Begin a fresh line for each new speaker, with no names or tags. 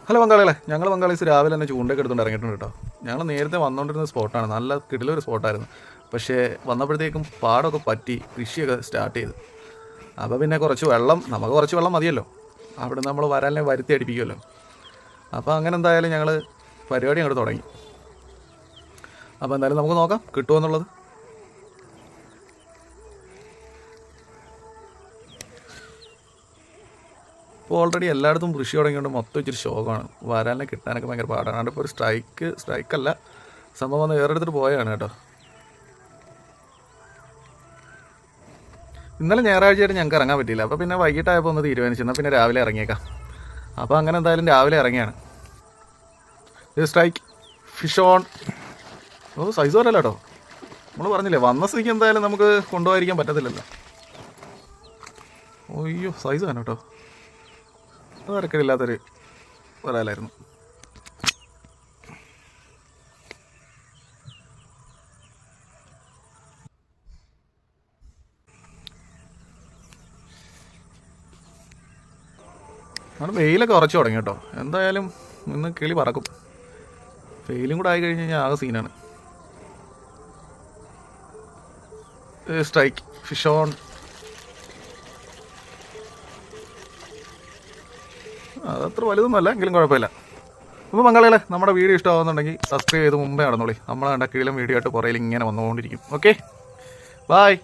Hello പങ്കാളികളെ, ഞങ്ങൾ പങ്കാളീസ് രാവിലെ തന്നെ ചൂണ്ടയൊക്കെ എടുത്തുകൊണ്ട് ഇറങ്ങിയിട്ടുണ്ട് കേട്ടോ. ഞങ്ങൾ നേരത്തെ വന്നുകൊണ്ടിരുന്ന സ്പോട്ടാണ്, നല്ല കിടിലൊരു സ്പോട്ടായിരുന്നു. പക്ഷേ വന്നപ്പോഴത്തേക്കും പാടമൊക്കെ പറ്റി കൃഷിയൊക്കെ സ്റ്റാർട്ട് ചെയ്തു. അപ്പോൾ പിന്നെ നമുക്ക് കുറച്ച് വെള്ളം മതിയല്ലോ, അവിടെ നമ്മൾ വരാനെ വരുത്തി അടിപ്പിക്കുമല്ലോ. അപ്പോൾ അങ്ങനെ എന്തായാലും ഞങ്ങൾ പരിപാടി അങ്ങോട്ട് തുടങ്ങി. അപ്പോൾ എന്തായാലും നമുക്ക് നോക്കാം കിട്ടുമോ എന്നുള്ളത്. ഇപ്പോൾ ഓൾറെഡി എല്ലായിടത്തും കൃഷി തുടങ്ങിയോണ്ട് മൊത്തം ഇച്ചിരി ശോകമാണ്. വരാനെ കിട്ടാനൊക്കെ ഭയങ്കര പാടാണ്. അവിടെ ഇപ്പോൾ ഒരു സ്ട്രൈക്കല്ല സംഭവം വന്ന് വേറെടുത്തിട്ട് പോയാണ് കേട്ടോ. ഇന്നലെ ഞായറാഴ്ചയായിട്ട് ഞങ്ങൾക്ക് ഇറങ്ങാൻ പറ്റിയില്ല. അപ്പോൾ പിന്നെ വൈകിട്ടായപ്പോൾ ഒന്ന് തീരുമാനിച്ചു, എന്നാൽ പിന്നെ രാവിലെ ഇറങ്ങിയേക്കാം. അപ്പോൾ അങ്ങനെ എന്തായാലും രാവിലെ ഇറങ്ങിയാണ്. ഇത് സ്ട്രൈക്ക് ഫിഷ് ഓൺ. സൈസ് വരല്ല കേട്ടോ, നമ്മൾ പറഞ്ഞില്ലേ വന്ന സ്ഥിതിക്ക് എന്തായാലും നമുക്ക് കൊണ്ടുപോയിരിക്കാൻ പറ്റത്തില്ലല്ലോ. അയ്യോ സൈസ് തന്നെ കേട്ടോ, അത് വരക്കടില്ലാത്തൊരു വരാലായിരുന്നു. അവിടെ വെയിലൊക്കെ ഉറച്ചു തുടങ്ങി കേട്ടോ. എന്തായാലും ഇന്ന് കിളി പറക്കും. വെയിലും കൂടെ ആയി കഴിഞ്ഞ് കഴിഞ്ഞാൽ ആകെ സീനാണ്. Strike fish on. അതത്ര വലുതൊന്നുമല്ല, എങ്കിലും കുഴപ്പമില്ല. അപ്പോൾ പങ്കാളികളെ, നമ്മുടെ വീഡിയോ ഇഷ്ടമാകുന്നുണ്ടെങ്കിൽ സബ്സ്ക്രൈബ് ചെയ്ത് മുമ്പേ നടന്നോളി. നമ്മളെ കണ്ട കിളിലും വീഡിയോ ആയിട്ട് പുറയിൽ ഇങ്ങനെ വന്നുകൊണ്ടിരിക്കും. Okay, bye.